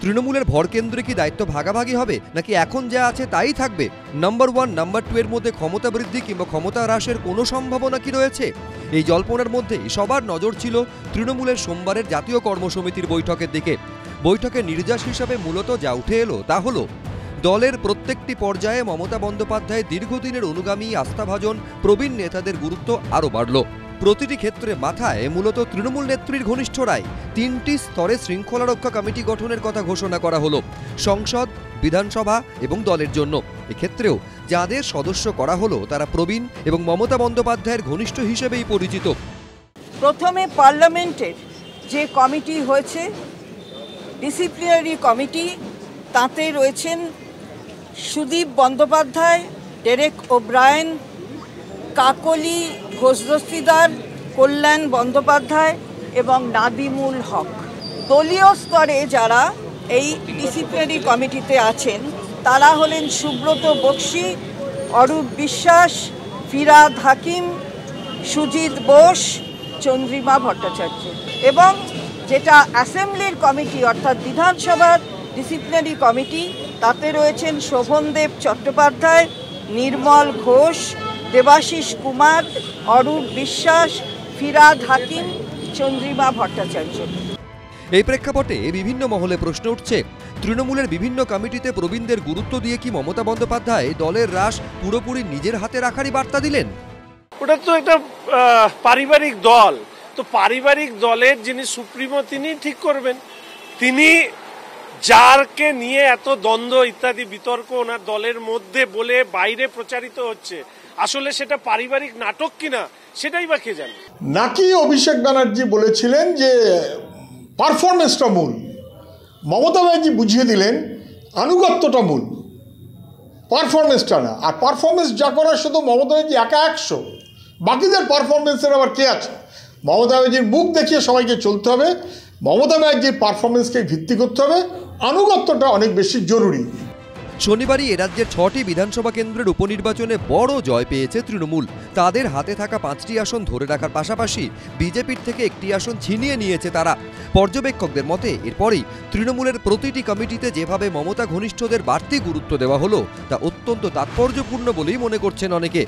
তৃণমূলের ভরকেন্দ্রে কি দায়িত্ব ভাগাভাগি হবে, নাকি এখন যা আছে তাই থাকবে? নাম্বার 1, নাম্বার 2 এর মধ্যে ক্ষমতা বৃদ্ধি কিংবা ক্ষমতা হ্রাসের কোনো সম্ভাবনা কি রয়েছে? এই জল্পনার মধ্যেই সবার নজর ছিল তৃণমূলের সোমবারের জাতীয় কর্মসমিতির বৈঠকের দিকে। বৈঠকে নির্যাস হিসাবে মূলত যা উঠে এলো তা হলো দলের প্রত্যেকটি পর্যায়ে মমতা বন্দ্যোপাধ্যায়ের দীর্ঘদিনের অনুগামী আস্থাভাজন প্রবীণ নেতাদের গুরুত্ব আরও বাড়ল। প্রতিটি ক্ষেত্রে মাথায় মূলত তৃণমূল নেত্রীর ঘনিষ্ঠরাই 3টি স্তরে শৃঙ্খলা রক্ষা কমিটি গঠনের কথা ঘোষণা করা হলো, সংসদ, বিধানসভা এবং দলের জন্য। এক্ষেত্রেও যাদের সদস্য করা হলো তারা প্রবীণ এবং মমতা বন্দ্যোপাধ্যায়ের ঘনিষ্ঠ হিসেবেই পরিচিত। প্রথমে পার্লামেন্টের যে কমিটি হয়েছে, ডিসিপ্লিনারি কমিটি, তাতে রয়েছেন সুদীপ বন্দ্যোপাধ্যায়, ডেরেক ওব্রায়েন, কাকলি ঘোষ-দস্তিদার, কল্যাণ বন্দ্যোপাধ্যায় এবং নাদিমুল হক। দলীয় স্তরে যারা এই ডিসিপ্লিনারি কমিটিতে আছেন তারা হলেন সুব্রত বক্সী, অরূপ বিশ্বাস, ফিরাদ হাকিম, সুজিত বোস, চন্দ্রিমা ভট্টাচার্য। এবং যেটা অ্যাসেম্বলির কমিটি অর্থাৎ বিধানসভার ডিসিপ্লিনারি কমিটি, তাতে রয়েছেন শোভনদেব চট্টোপাধ্যায়, নির্মল ঘোষ, দেবাশিস কুমার, অরূপ বিশ্বাস, ফিরাদ হাকিম, চন্দ্রিমা ভট্টাচার্য। এই প্রেক্ষাপটে বিভিন্ন মহলে প্রশ্ন উঠছে, তৃণমূলের বিভিন্ন কমিটিতে প্রবীণদের গুরুত্ব দিয়ে কি মমতা বন্দ্যোপাধ্যায় দলের রাশ পুরোপুরি নিজের হাতে রাখারই বার্তা দিলেন? ওটা তো একটা পারিবারিক দল, তো পারিবারিক দলের যিনি সুপ্রিমো তিনি ঠিক করবেন। তিনি যারকে নিয়ে এত দ্বন্দ্ব ইত্যাদি বিতর্ক ওনার দলের মধ্যে বলে বাইরে প্রচারিত হচ্ছে, আসলে সেটা পারিবারিক নাটক কিনা সেটাই বা কে জানে। নাকি অভিষেক ব্যানার্জি বলেছিলেন যে পারফরমেন্সটা মূল, মমতা ব্যানার্জি বুঝিয়ে দিলেন আনুগত্যটা মূল, পারফরমেন্সটা না। আর পারফরমেন্স যা করার শুধু মমতা ব্যানার্জি একা 100, বাকিদের পারফরমেন্সের আবার কে আছে? মমতা ব্যানার্জির মুখ দেখিয়ে সবাইকে চলতে হবে, মমতা ব্যানার্জির পারফরমেন্সকে ভিত্তি করতে হবে, আনুগত্যটা অনেক বেশি জরুরি। শনিবারই এ রাজ্যের 6টি বিধানসভা কেন্দ্রের উপনির্বাচনে বড় জয় পেয়েছে তৃণমূল। তাদের হাতে থাকা 5টি আসন ধরে রাখার পাশাপাশি বিজেপির থেকে একটি আসন ছিনিয়ে নিয়েছে তারা। পর্যবেক্ষকদের মতে এরপরই তৃণমূলের প্রতিটি কমিটিতে যেভাবে মমতা ঘনিষ্ঠদের বাড়তি গুরুত্ব দেওয়া হলো তা অত্যন্ত তাৎপর্যপূর্ণ বলেই মনে করছেন অনেকে।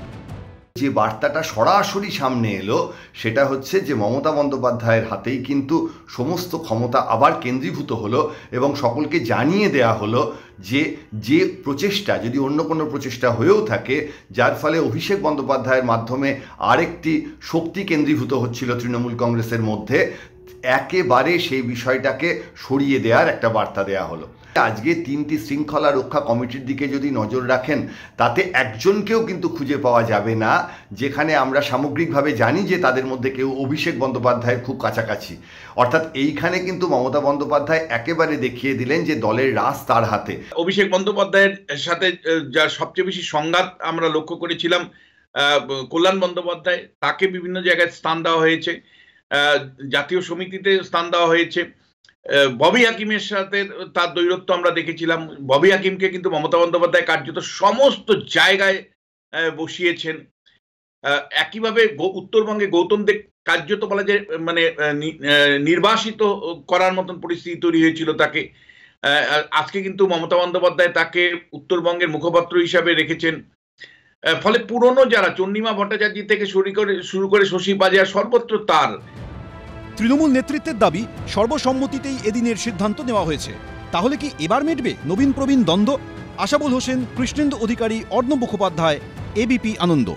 যে বার্তাটা সরাসরি সামনে এলো সেটা হচ্ছে যে মমতা বন্দ্যোপাধ্যায়ের হাতেই কিন্তু সমস্ত ক্ষমতা আবার কেন্দ্রীভূত হলো এবং সকলকে জানিয়ে দেয়া হলো যে প্রচেষ্টা যদি অন্য কোনো প্রচেষ্টা হয়েও থাকে, যার ফলে অভিষেক বন্দ্যোপাধ্যায়ের মাধ্যমে আরেকটি শক্তি কেন্দ্রীভূত হচ্ছিল তৃণমূল কংগ্রেসের মধ্যে, একেবারে সেই বিষয়টাকে সরিয়ে দেওয়ার একটা বার্তা দেয়া হলো। আজকে 3টি শৃঙ্খলা রক্ষা কমিটির দিকে যদি নজর রাখেন তাতে একজনকেও কিন্তু খুঁজে পাওয়া যাবে না যেখানে আমরা সামগ্রিকভাবে জানি যে তাদের মধ্যে কেউ অভিষেক বন্দ্যোপাধ্যায়ের খুব কাছাকাছি। অর্থাৎ এইখানে কিন্তু মমতা বন্দ্যোপাধ্যায় একেবারে দেখিয়ে দিলেন যে দলের রাশ তার হাতে। অভিষেক বন্দ্যোপাধ্যায়ের সাথে যার সবচেয়ে বেশি সংঘাত আমরা লক্ষ্য করেছিলাম কল্যাণ বন্দ্যোপাধ্যায়, তাকে বিভিন্ন জায়গায় স্থান দেওয়া হয়েছে, জাতীয় সমিতিতে স্থান দেওয়া হয়েছে। ববি হাকিমের সাথে তার দ্বৈরত্ব আমরা দেখেছিলাম। ববি হাকিমকে কিন্তু মমতা বন্দ্যোপাধ্যায় কার্যত সমস্ত জায়গায় বসিয়েছেন। একইভাবে উত্তরবঙ্গে গৌতম দেব কার্যত বলা যায় মানে নির্বাসিত করার মতন পরিস্থিতি তৈরি হয়েছিল তাকে। আজকে কিন্তু মমতা বন্দ্যোপাধ্যায় তাকে উত্তরবঙ্গের মুখপাত্র হিসাবে রেখেছেন। ফলে পুরনো যারা চন্দ্রিমা ভট্টাচার্য থেকে শুরু করে শশী বাজার সর্বত্র তার। তৃণমূল নেতৃত্বের দাবি সর্বসম্মতিতেই এদিনের সিদ্ধান্ত নেওয়া হয়েছে। তাহলে কি এবার মিটবে নবীন প্রবীণ দ্বন্দ্ব? আশাবুল হোসেন, কৃষ্ণেন্দু অধিকারী, অর্ণব মুখোপাধ্যায়, এবিপি আনন্দ।